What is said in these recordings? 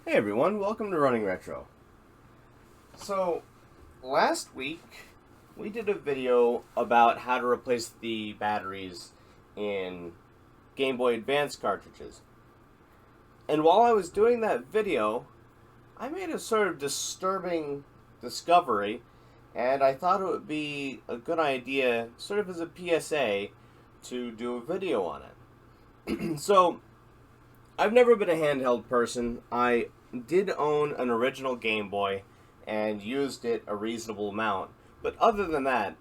Hey everyone, welcome to Running Retro. So, last week we did a video about how to replace the batteries in Game Boy Advance cartridges. And while I was doing that video, I made a sort of disturbing discovery, and I thought it would be a good idea, sort of as a PSA, to do a video on it. So, I've never been a handheld person. I did own an original Game Boy and used it a reasonable amount. But other than that,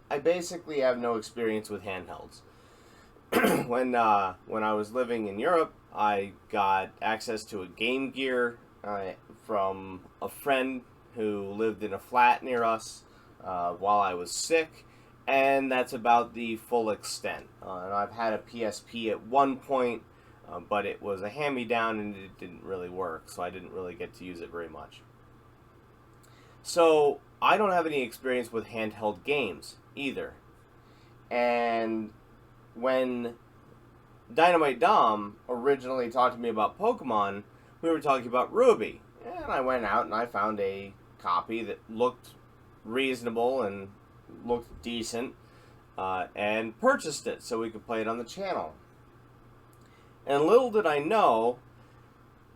I basically have no experience with handhelds. When I was living in Europe, I got access to a Game Gear from a friend who lived in a flat near us while I was sick, and that's about the full extent. And I've had a PSP at one point, but it was a hand-me-down and it didn't really work, so I didn't really get to use it very much. So I don't have any experience with handheld games either. And when Dynamite Dom originally talked to me about Pokemon, we were talking about Ruby. And I went out and I found a copy that looked reasonable and looked decent, and purchased it so we could play it on the channel. And little did I know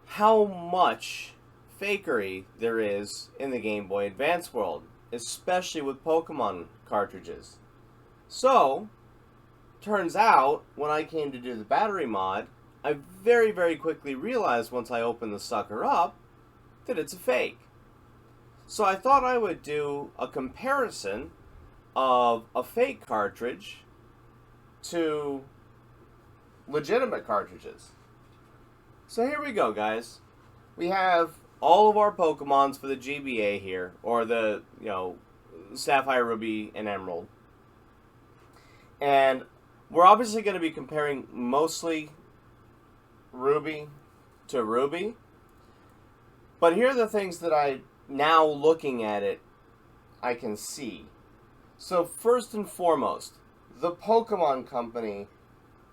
how much fakery there is in the Game Boy Advance world, especially with Pokemon cartridges. So, turns out, when I came to do the battery mod, I very, very quickly realized once I opened the sucker up that it's a fake. So I thought I would do a comparison of a fake cartridge to legitimate cartridges. So here we go, guys. We have all of our Pokemons for the GBA here, or the, Sapphire, Ruby, and Emerald. And we're obviously going to be comparing mostly Ruby to Ruby. But here are the things that now looking at it, I can see. So first and foremost, the Pokemon Company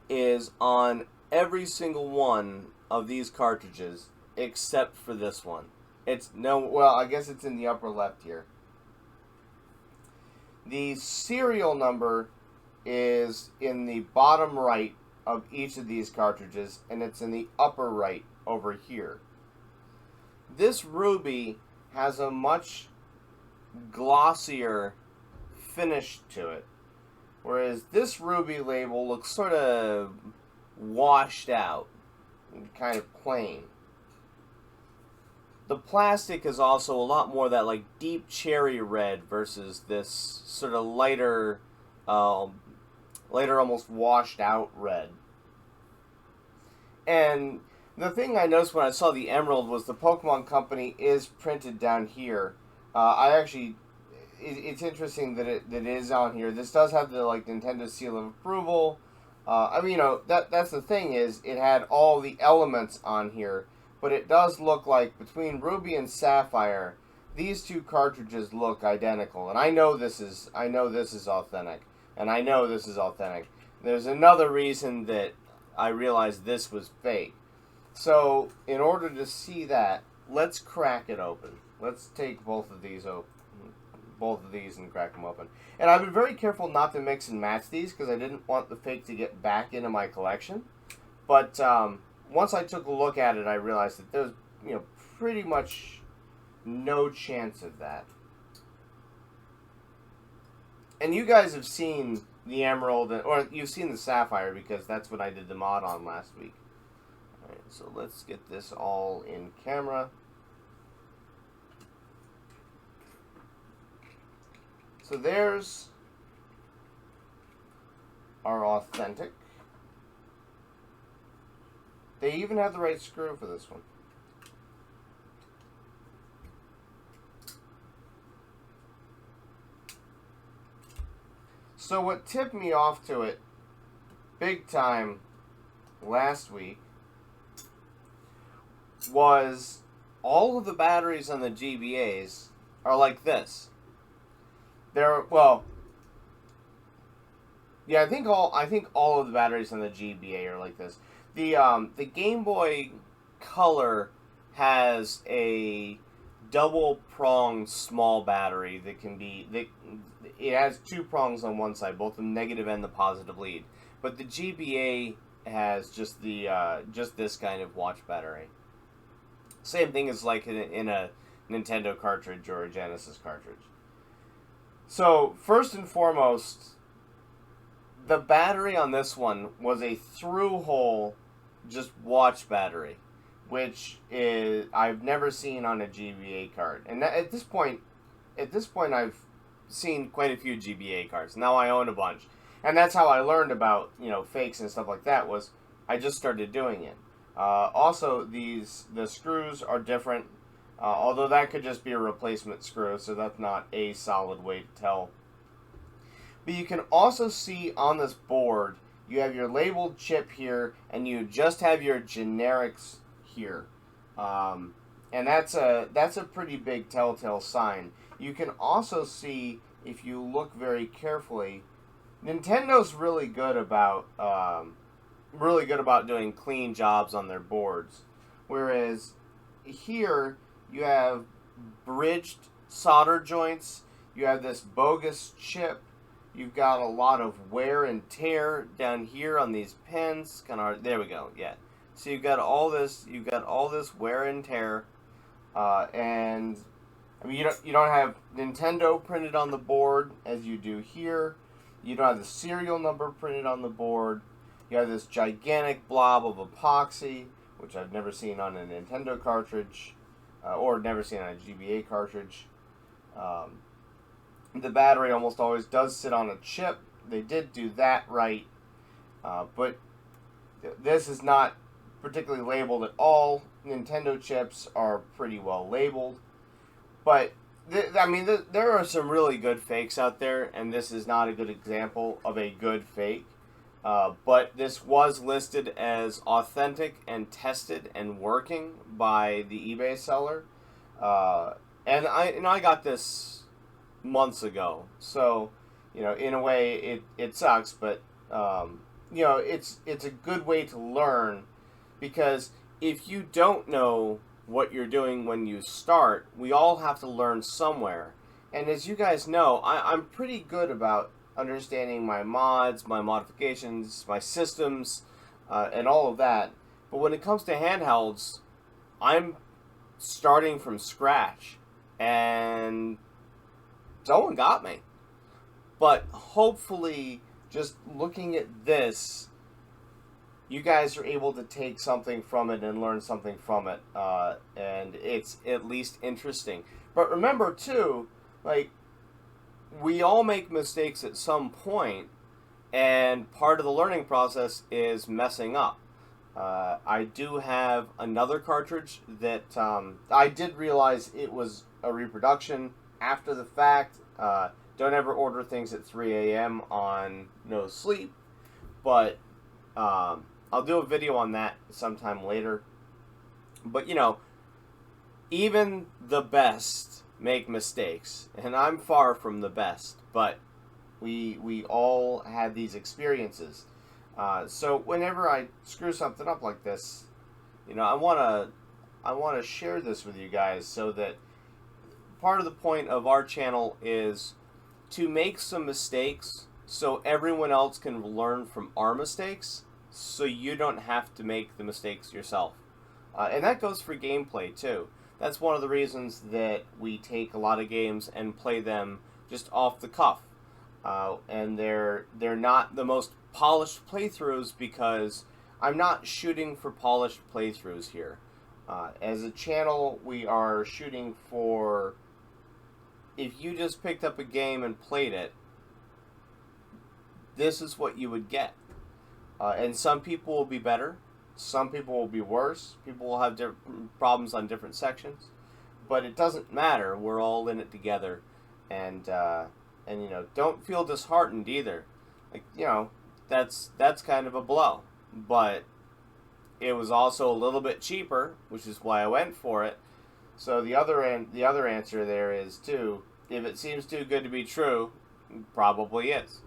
is on every single one of these cartridges except for this one. I guess it's in the upper left here. The serial number is in the bottom right of each of these cartridges, and it's in the upper right over here. This Ruby has a much glossier finish to it, whereas this Ruby label looks sort of washed out and kind of plain. The plastic is also a lot more that deep cherry red versus this sort of lighter almost washed out red. And the thing I noticed when I saw the Emerald was the Pokemon Company is printed down here. It's interesting that it is on here. This does have the Nintendo seal of approval. That's the thing is it had all the elements on here, but it does look like between Ruby and Sapphire, these two cartridges look identical, and I know this is authentic, and I know this is authentic. There's another reason that I realized this was fake. So in order to see that, let's crack it open. Let's take both of these and crack them open. And I've been very careful not to mix and match these because I didn't want the fake to get back into my collection. But once I took a look at it, I realized that there's pretty much no chance of that. And you guys have seen the Emerald, or you've seen the Sapphire because that's what I did the mod on last week. Alright, so let's get this all in camera. So there's our authentic. They even have the right screw for this one. So what tipped me off to it big time last week was all of the batteries on the GBAs are like this. I think all of the batteries on the GBA are like this. The Game Boy Color has a double pronged small battery that can be it has two prongs on one side, both the negative and the positive lead. But the GBA has just the just this kind of watch battery. Same thing as like in a Nintendo cartridge or a Genesis cartridge. So first and foremost, the battery on this one was a through-hole, just watch battery, which is I've never seen on a GBA card. And at this point, I've seen quite a few GBA cards. Now I own a bunch, and that's how I learned about fakes and stuff like that. Was I just started doing it. Also, the screws are different, although that could just be a replacement screw, so that's not a solid way to tell. But you can also see on this board, you have your labeled chip here, and you just have your generics here. And that's a pretty big telltale sign. You can also see, if you look very carefully, Nintendo's really good about doing clean jobs on their boards. Whereas here you have bridged solder joints, you have this bogus chip. You've got a lot of wear and tear down here on these pins. There we go. Yeah. So you've got all this. You've got all this wear and tear, and I mean you don't have Nintendo printed on the board as you do here. You don't have the serial number printed on the board. You have this gigantic blob of epoxy, which I've never seen on a Nintendo cartridge, or never seen on a GBA cartridge. The battery almost always does sit on a chip. They did do that right. But this is not particularly labeled at all. Nintendo chips are pretty well labeled. But, there are some really good fakes out there, and this is not a good example of a good fake. But this was listed as authentic and tested and working by the eBay seller. And I got this months ago, so in a way it sucks, but it's a good way to learn, because if you don't know what you're doing when you start, we all have to learn somewhere. And as you guys know, I'm pretty good about understanding my mods, my modifications, my systems, and all of that. But when it comes to handhelds, I'm starting from scratch, and someone got me. But hopefully, just looking at this, you guys are able to take something from it and learn something from it, and it's at least interesting. But remember too, like, we all make mistakes at some point, and part of the learning process is messing up. I do have another cartridge that I did realize it was a reproduction after the fact. Don't ever order things at 3 a.m. on no sleep, but I'll do a video on that sometime later. But even the best make mistakes, and I'm far from the best, but we all have these experiences. So whenever I screw something up like this, I want to share this with you guys, so that part of the point of our channel is to make some mistakes so everyone else can learn from our mistakes, so you don't have to make the mistakes yourself. And that goes for gameplay too. That's one of the reasons that we take a lot of games and play them just off the cuff. And they're not the most polished playthroughs, because I'm not shooting for polished playthroughs here. As a channel, we are shooting for, if you just picked up a game and played it, this is what you would get. And some people will be better, some people will be worse, people will have different problems on different sections, but it doesn't matter. We're all in it together, and don't feel disheartened either. Like, that's kind of a blow, but it was also a little bit cheaper, which is why I went for it. So the other answer there is too, if it seems too good to be true, it probably is.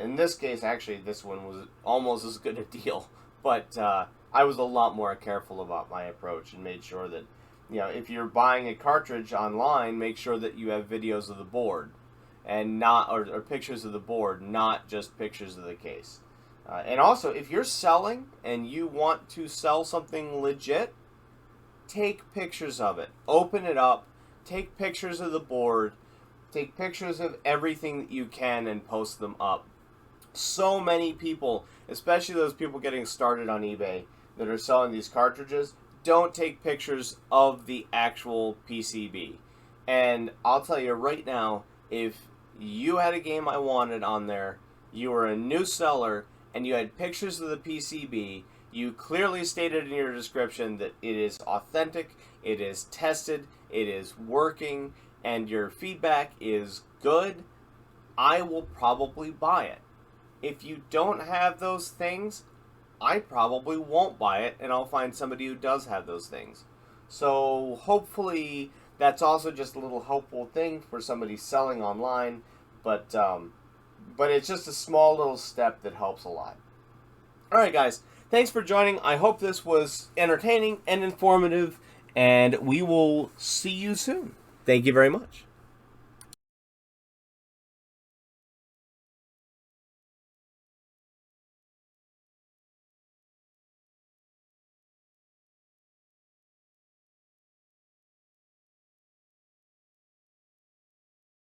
In this case, actually, this one was almost as good a deal. But I was a lot more careful about my approach and made sure that, if you're buying a cartridge online, make sure that you have videos of the board and not or pictures of the board, not just pictures of the case. And also, if you're selling and you want to sell something legit, take pictures of it. Open it up. Take pictures of the board. Take pictures of everything that you can and post them up. So many people, especially those people getting started on eBay that are selling these cartridges, don't take pictures of the actual PCB. And I'll tell you right now, if you had a game I wanted on there, you were a new seller, and you had pictures of the PCB, you clearly stated in your description that it is authentic, it is tested, it is working, and your feedback is good, I will probably buy it. If you don't have those things, I probably won't buy it, and I'll find somebody who does have those things. So hopefully that's also just a little helpful thing for somebody selling online, but it's just a small little step that helps a lot. Alright guys, thanks for joining. I hope this was entertaining and informative, and we will see you soon. Thank you very much.